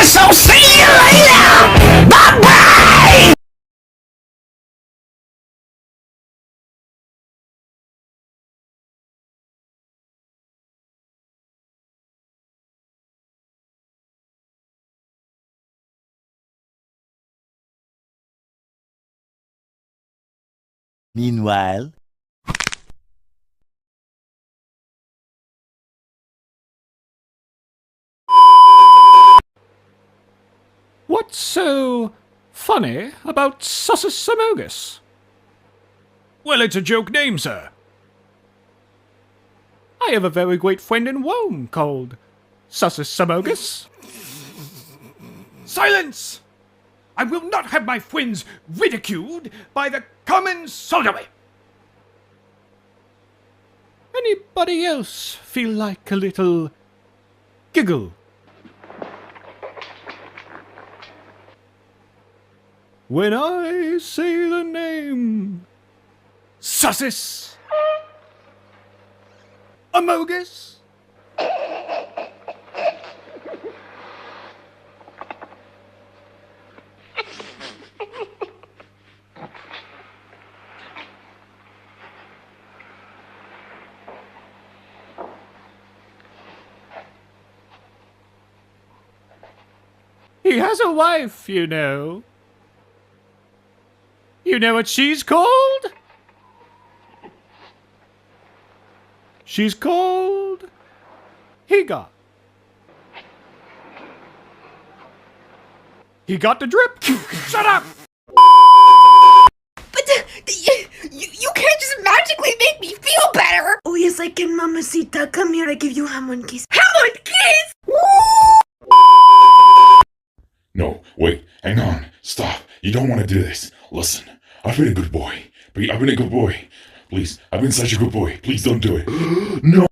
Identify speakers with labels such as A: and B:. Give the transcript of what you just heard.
A: So see you later! Bye-bye!
B: Meanwhile,
C: What's so funny about Sussus Samogus?
D: Well, it's a joke name, sir.
C: I have a very great friend in Rome called Sussus Samogus.
D: Silence! I will not have my friends ridiculed by the common soldiery.
C: Anybody else feel like a little giggle? When I say the name Sussus Amogus. He has a wife, you know. You know what she's called? She's called Higa. He got the drip. Shut up!
E: But you can't just magically make me feel better! Oh yes, I can, mamacita. Come here, I give you hamon kiss. Hamon kiss?
F: No, wait, hang on, stop. You don't want to do this. Listen, I've been a good boy. I've been a good boy. Please, I've been such a good boy. Please don't do it. No!